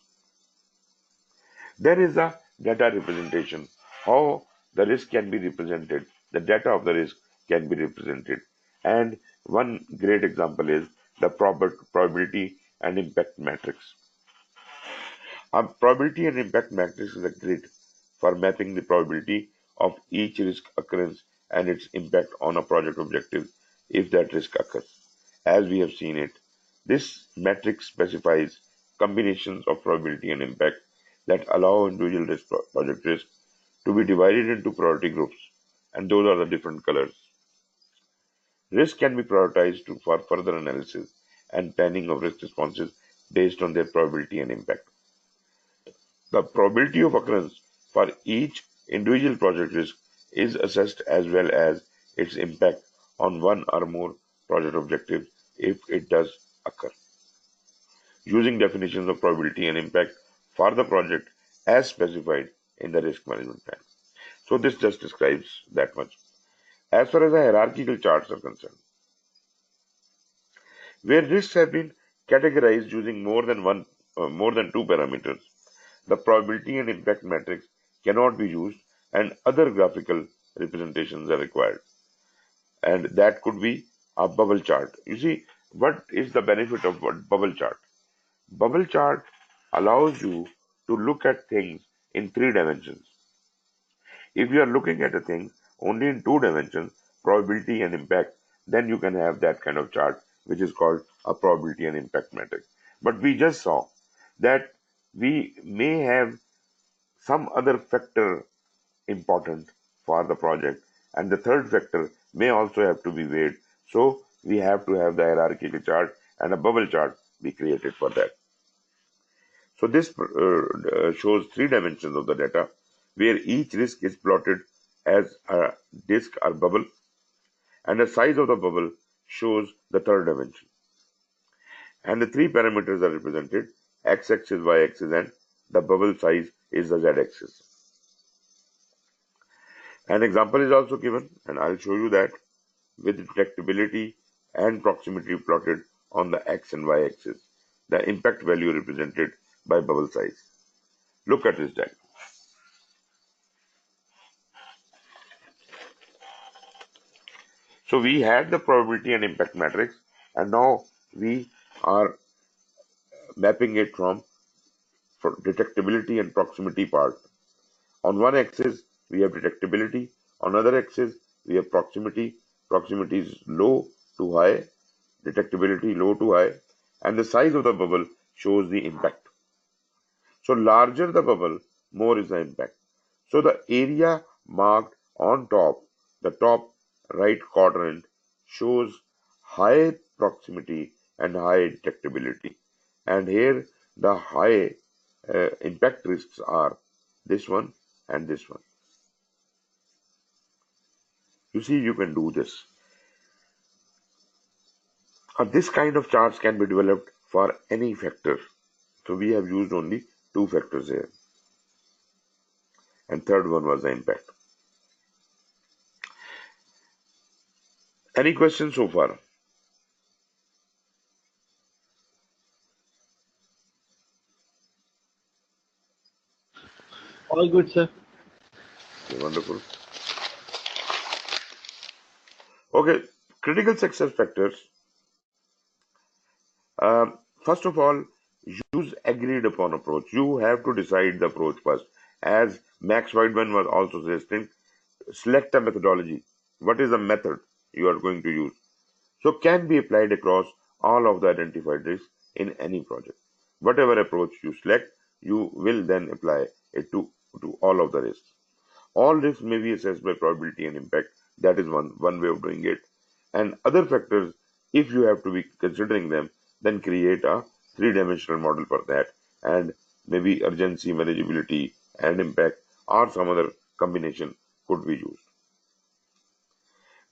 There is a data representation, how the risk can be represented, the data of the risk can be represented. And one great example is the probability and impact matrix. A probability and impact matrix is a grid for mapping the probability of each risk occurrence and its impact on a project objective if that risk occurs. As we have seen it, this matrix specifies combinations of probability and impact that allow individual project risk to be divided into priority groups, and those are the different colors. Risk can be prioritized for further analysis and planning of risk responses based on their probability and impact. The probability of occurrence for each individual project risk is assessed, as well as its impact on one or more project objectives if it does occur, using definitions of probability and impact for the project as specified in the risk management plan. So this just describes that much. As far as the hierarchical charts are concerned, where risks have been categorized using more than two parameters, the probability and impact matrix cannot be used, and other graphical representations are required. And that could be a bubble chart. You see, what is the benefit of what bubble chart? Bubble chart allows you to look at things in 3 dimensions. If you are looking at a thing only in 2 dimensions, probability and impact, then you can have that kind of chart, which is called a probability and impact matrix. But we just saw that we may have some other factor important for the project, and the third factor may also have to be weighed. So we have to have the hierarchical chart and a bubble chart be created for that. So this shows 3 dimensions of the data, where each risk is plotted as a disk or bubble, and the size of the bubble shows the third dimension. And the 3 parameters are represented: x-axis, y-axis, and the bubble size is the z-axis. An example is also given, and I'll show you that, with detectability and proximity plotted on the x and y-axis, the impact value represented by bubble size. Look at this diagram. So we had the probability and impact matrix, and now we are mapping it from detectability and proximity part. On one axis, we have detectability. On other axis, we have proximity. Proximity is low to high, detectability low to high, and the size of the bubble shows the impact. So larger the bubble, more is the impact. So the area marked on top, the top right quadrant, shows high proximity and high detectability. And here the high impact risks are this one and this one. You see, you can do this. This kind of charts can be developed for any factor. So we have used only 2 factors here. And third one was the impact. Any questions so far? All good, sir. Okay, wonderful. Okay, critical success factors. First of all, use agreed upon approach. You have to decide the approach first. As Max Weidman was also suggesting, select a methodology. What is the method you are going to use? so can be applied across all of the identified risks in any project. Whatever approach you select, you will then apply it to all of the risks. All risks may be assessed by probability and impact. That is one way of doing it. And other factors, if you have to be considering them, then create a three-dimensional model for that. And maybe urgency, manageability, and impact, or some other combination could be used.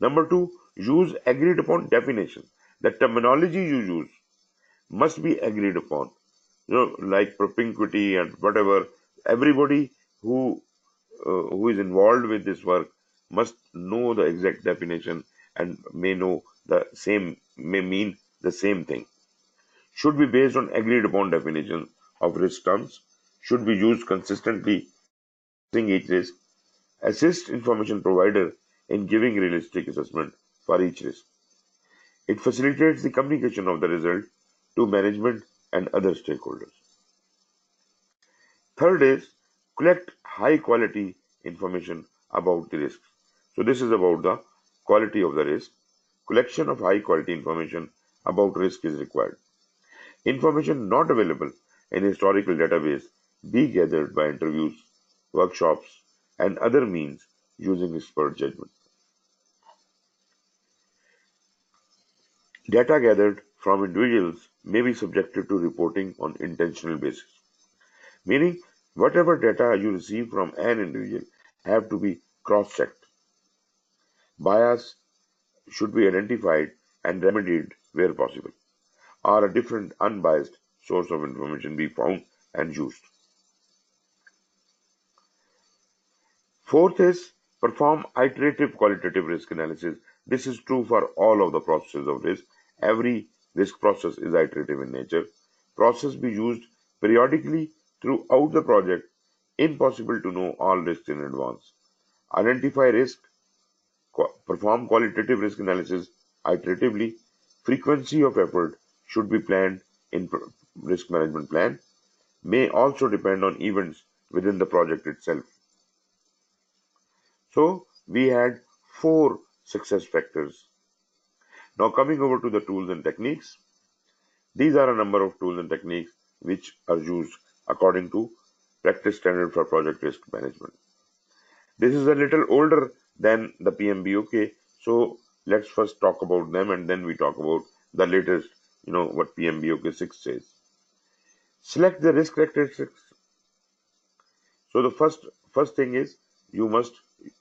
Number two, use agreed upon definition. The terminology you use must be agreed upon. Like propinquity and whatever. Everybody who who is involved with this work must know the exact definition and may mean the same thing. Should be based on agreed upon definition of risk terms. Should be used consistently each risk. Assist information provider in giving realistic assessment for each risk. It facilitates the communication of the result to management and other stakeholders. Third is collect high quality information about the risk. So this is about the quality of the risk. Collection of high quality information about risk is required. Information not available in historical database be gathered by interviews, workshops, and other means using expert judgment. Data gathered from individuals may be subjected to reporting on intentional basis, meaning whatever data you receive from an individual have to be cross-checked. Bias should be identified and remedied where possible, or a different unbiased source of information be found and used. Fourth is perform iterative qualitative risk analysis. This is true for all of the processes of risk. Every risk process is iterative in nature. Process be used periodically throughout the project. Impossible to know all risks in advance. Identify risk, perform qualitative risk analysis iteratively. Frequency of effort should be planned in risk management plan. May also depend on events within the project itself. So we had four success factors. Now coming over to the tools and techniques. These are a number of tools and techniques which are used according to practice standard for project risk management. This is a little older than the PMBOK, so let's first talk about them and then we talk about the latest, what PMBOK 6 says. Select the risk characteristics. So the first thing is you must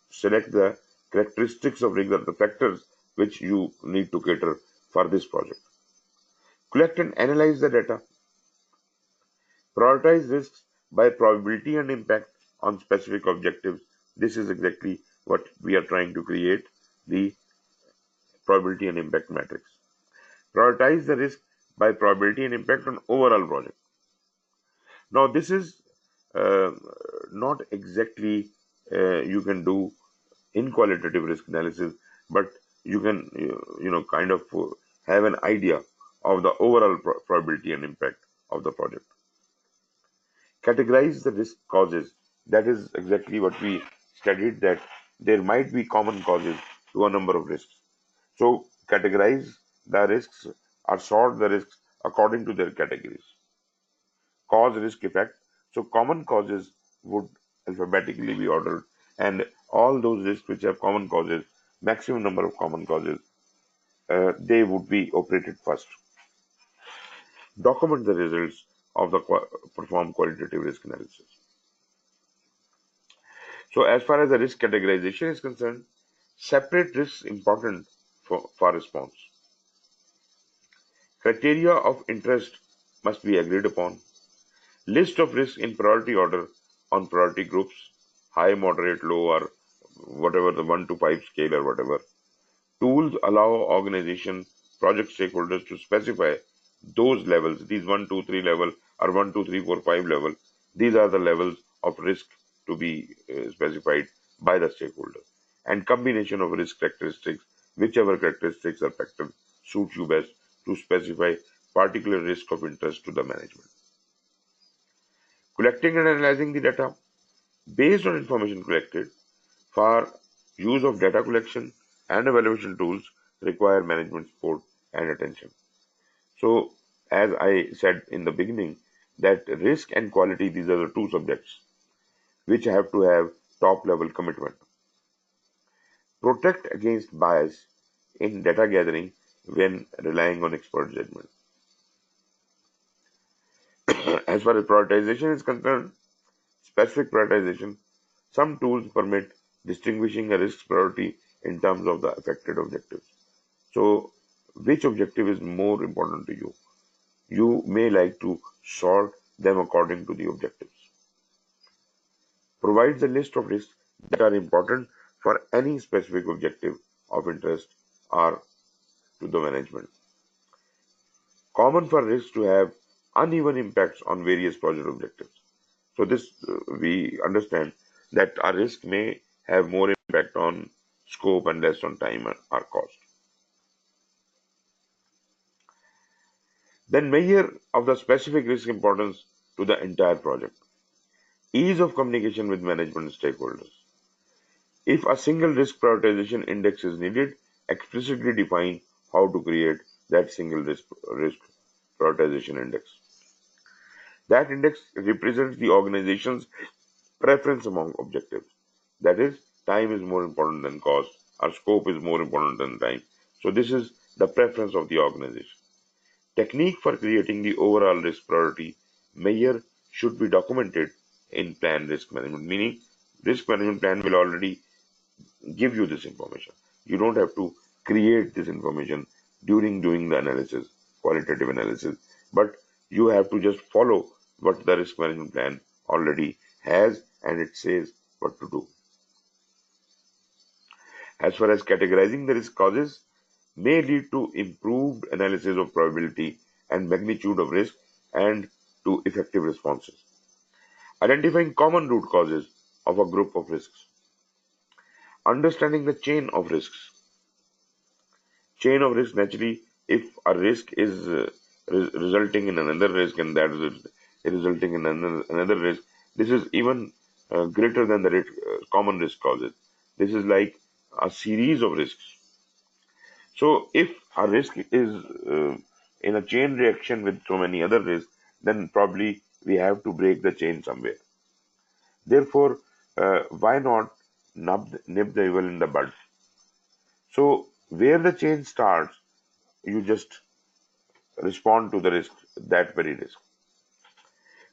select the characteristics of risk, the factors which you need to cater for this project. Collect and analyze the data. Prioritize risks by probability and impact on specific objectives. This is exactly what we are trying to create, the probability and impact matrix. Prioritize the risk by probability and impact on overall project. Now this is not exactly you can do in qualitative risk analysis, but you can kind of have an idea of the overall probability and impact of the project. Categorize the risk causes. That is exactly what we studied, that there might be common causes to a number of risks. So categorize the risks or sort the risks according to their categories. Cause, risk, effect. So common causes would alphabetically be ordered, and all those risks which have common causes, maximum number of common causes, they would be operated first. Document the results of the performed qualitative risk analysis. So as far as the risk categorization is concerned, separate risks important for response. Criteria of interest must be agreed upon. List of risks in priority order on priority groups, high, moderate, low, or whatever the 1 to 5 scale or whatever. Tools allow organization, project stakeholders to specify those levels, these 1, 2, 3 level or 1, 2, 3, 4, 5 level. These are the levels of risk to be specified by the stakeholder. And combination of risk characteristics, whichever characteristics or factors suit you best to specify particular risk of interest to the management. Collecting and analyzing the data based on information collected for use of data collection and evaluation tools. require management support and attention. So, as I said in the beginning, that risk and quality, these are the two subjects which have to have top level commitment. Protect against bias in data gathering when relying on expert judgment. As far as prioritization is concerned, specific prioritization, some tools permit distinguishing a risk priority in terms of the affected objectives. So, which objective is more important to you? You may like to sort them according to the objectives. Provides a list of risks that are important for any specific objective of interest or to the management. Common for risks to have uneven impacts on various project objectives. So this we understand that a risk may have more impact on scope and less on time or cost. Then measure of the specific risk importance to the entire project. Ease of communication with management stakeholders. If a single risk prioritization index is needed, explicitly define how to create that single risk prioritization index. That index represents the organization's preference among objectives. That is, time is more important than cost, or scope is more important than time. So this is the preference of the organization. Technique for creating the overall risk priority measure should be documented in plan risk management, meaning risk management plan will already give you this information. You don't have to create this information during doing the analysis, qualitative analysis, but you have to just follow what the risk management plan already has and it says what to do. As far as categorizing the risk causes may lead to improved analysis of probability and magnitude of risk and to effective responses. Identifying common root causes of a group of risks. Understanding the chain of risks. Chain of risk, naturally, if a risk is resulting in another risk and that is resulting in another risk, this is even greater than the common risk causes. This is like a series of risks. So if a risk is in a chain reaction with so many other risks, then probably we have to break the chain somewhere. Therefore, why not nip the evil in the bud? So where the chain starts, you just respond to the risk, that very risk.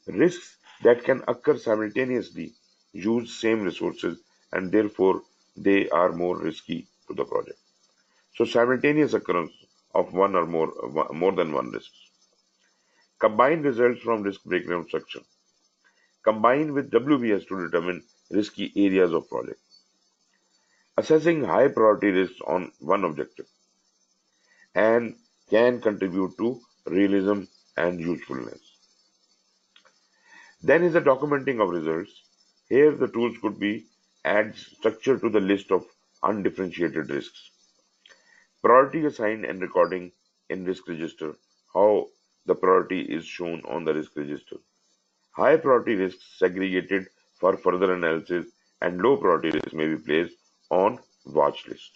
Risks that can occur simultaneously use same resources and therefore they are more risky to the project. So simultaneous occurrence of one or more than one risks. Combine results from risk breakdown structure. Combine with WBS to determine risky areas of project. Assessing high priority risks on one objective and can contribute to realism and usefulness. Then is the documenting of results. Here the tools could be add structure to the list of undifferentiated risks. Priority assigned and recording in risk register. How the priority is shown on the risk register. High priority risks segregated for further analysis and low priority risks may be placed on watch list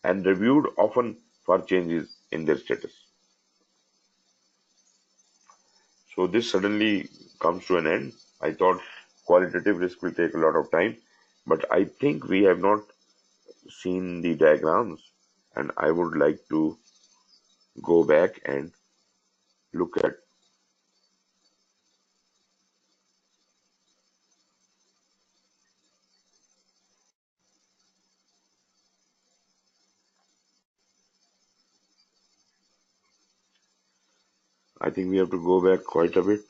and reviewed often for changes in their status. So this suddenly comes to an end. I thought qualitative risk will take a lot of time, but I think we have not seen the diagrams and I would like to go back and look at. I think we have to go back quite a bit.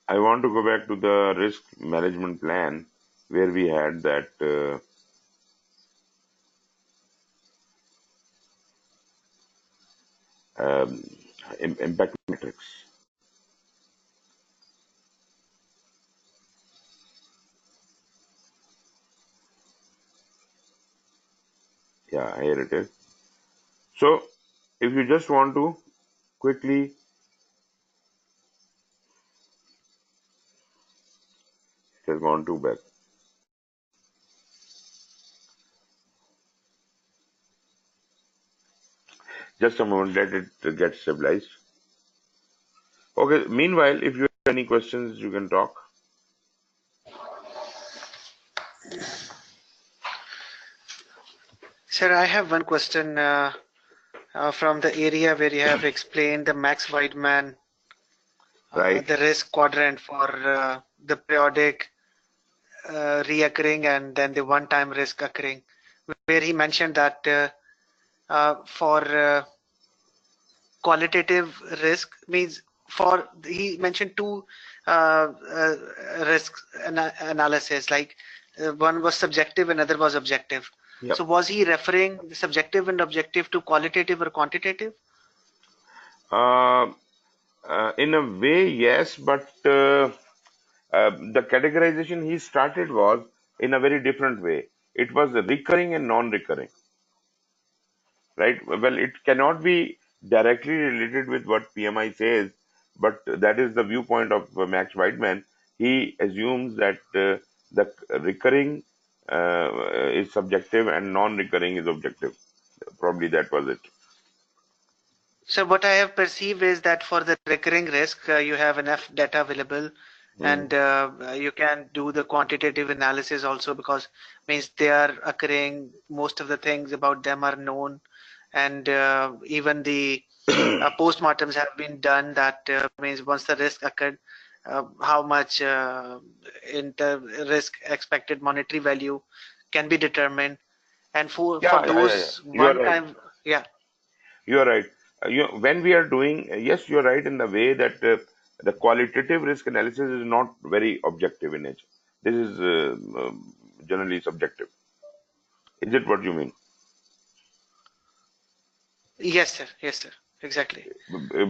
I want to go back to the risk management plan where we had that um, impact matrix. Yeah, here it is. So if you just want to quickly gone too back. Just a moment, let it get stabilized. Okay, meanwhile, if you have any questions, you can talk. Sir, I have one question from the area where you have explained the Max Weidman, Right. the risk quadrant for the periodic reoccurring and then the one-time risk occurring, where he mentioned that for qualitative risk means he mentioned two risk analysis, like one was subjective, another was objective. Yep. So was he referring the subjective and objective to qualitative or quantitative? In a way, yes, but the categorization he started was in a very different way. It was recurring and non-recurring, right? Well, it cannot be directly related with what PMI says, but that is the viewpoint of Max Weidman. He assumes that the recurring is subjective and non-recurring is objective. Probably that was it. So what I have perceived is that for the recurring risk, you have enough data available, and you can do the quantitative analysis also, because means they are occurring. Most of the things about them are known, and even the postmortems have been done. That means once the risk occurred, how much in the risk expected monetary value can be determined, and for Yeah. those You are one right. time, yeah. You are right. When we are doing, yes, you are right in the way that the qualitative risk analysis is not very objective in nature. This is generally subjective. Is it what you mean? Yes, sir. Yes, sir. Exactly.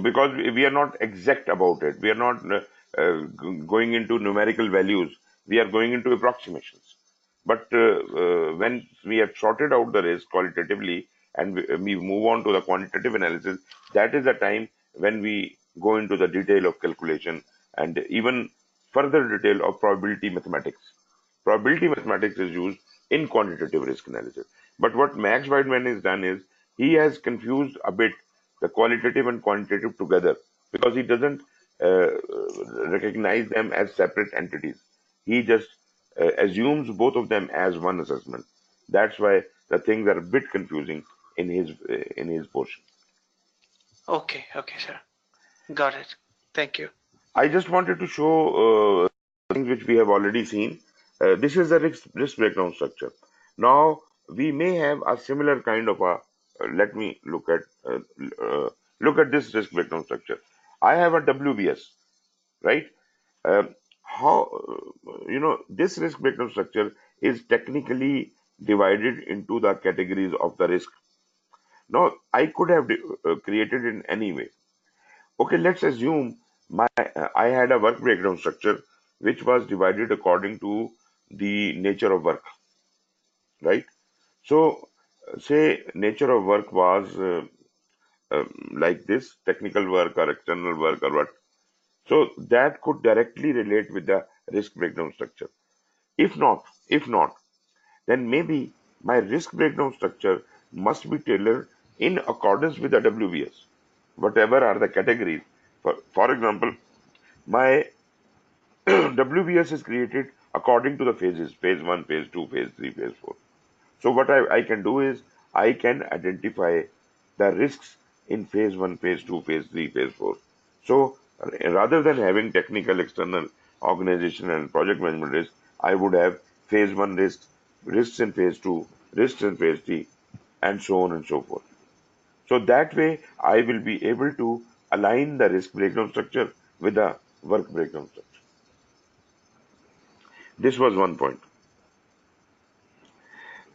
Because we are not exact about it. We are not going into numerical values. We are going into approximations. But when we have sorted out the risk qualitatively and we move on to the quantitative analysis, that is the time when we go into the detail of calculation and even further detail of probability mathematics. Probability mathematics is used in quantitative risk analysis. But what Max Weidman has done is he has confused a bit the qualitative and quantitative together because he doesn't uh, recognize them as separate entities. He just assumes both of them as one assessment. That's why the things are a bit confusing in his portion. Okay. Okay, sir. Got it. Thank you. I just wanted to show things which we have already seen. This is the risk breakdown structure. Now we may have a similar kind of a. Let me uh, look at this risk breakdown structure. I have a WBS, right? How this risk breakdown structure is technically divided into the categories of the risk. Now I could have created in any way. Okay, let's assume I had a work breakdown structure which was divided according to the nature of work, right? So, say nature of work was like this, technical work or external work or what. So that could directly relate with the risk breakdown structure. If not, then maybe my risk breakdown structure must be tailored in accordance with the WBS, whatever are the categories. For example, my WBS is created according to the phases, phase 1, phase 2, phase 3, phase 4. So what I can do is I can identify the risks in phase 1, phase 2, phase 3, phase 4. So rather than having technical, external, organization and project management risk, I would have phase 1 risks, risks in phase 2, risks in phase 3, and so on and so forth. So that way I will be able to align the risk breakdown structure with the work breakdown structure. This was one point.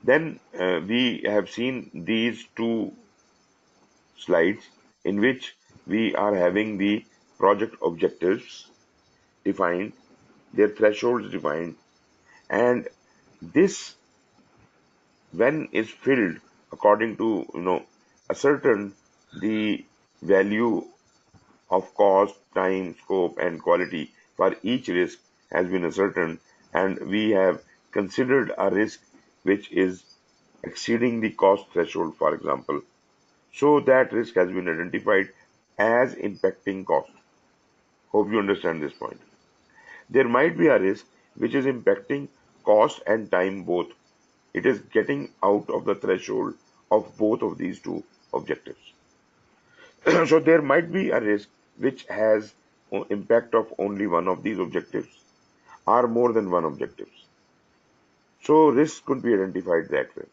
Then we have seen these two slides in which we are having the project objectives defined, their thresholds defined, and this when is filled according to ascertain the value of cost, time, scope, and quality for each risk has been ascertained. and we have considered a risk which is exceeding the cost threshold, for example. So that risk has been identified as impacting cost. Hope you understand this point. There might be a risk which is impacting cost and time both. It is getting out of the threshold of both of these two objectives. So there might be a risk which has impact of only one of these objectives or more than one objectives. So risk could be identified that way.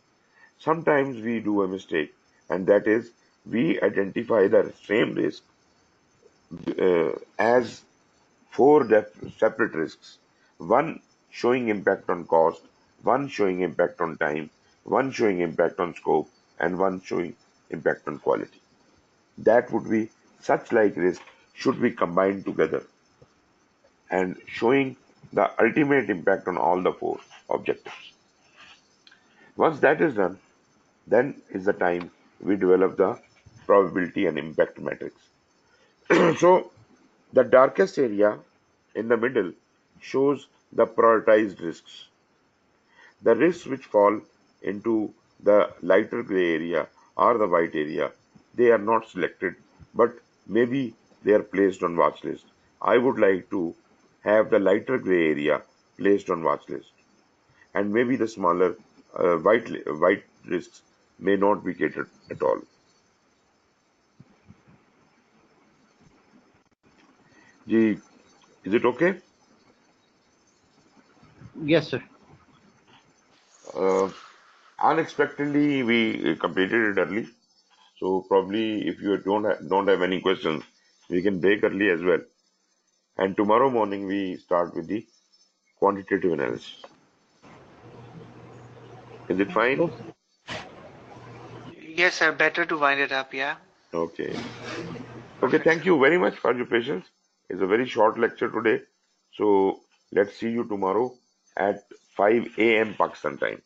Sometimes we do a mistake, and that is we identify the same risk as four separate risks. One showing impact on cost, one showing impact on time, one showing impact on scope, and one showing impact on quality. That would be such like risk should be combined together and showing the ultimate impact on all the four objectives. Once that is done, then is the time we develop the probability and impact matrix. So the darkest area in the middle shows the prioritized risks. The risks which fall into the lighter gray area or the white area, they are not selected, but maybe they are placed on watch list. I would like to have the lighter gray area placed on watch list, and maybe the smaller white risks may not be catered at all. Ji, is it okay? Yes, sir. Uh, Unexpectedly, we completed it early. So probably if you don't have any questions, we can break early as well. And tomorrow morning we start with the quantitative analysis. Is it fine? Okay. Yes, sir. Better to wind it up. Yeah. Okay. Okay, Perfect, thank sir. you very much for your patience. It's a very short lecture today. So let's see you tomorrow at 5 a.m. Pakistan time.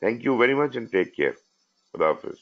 Thank you very much and take care. Khuda Hafiz.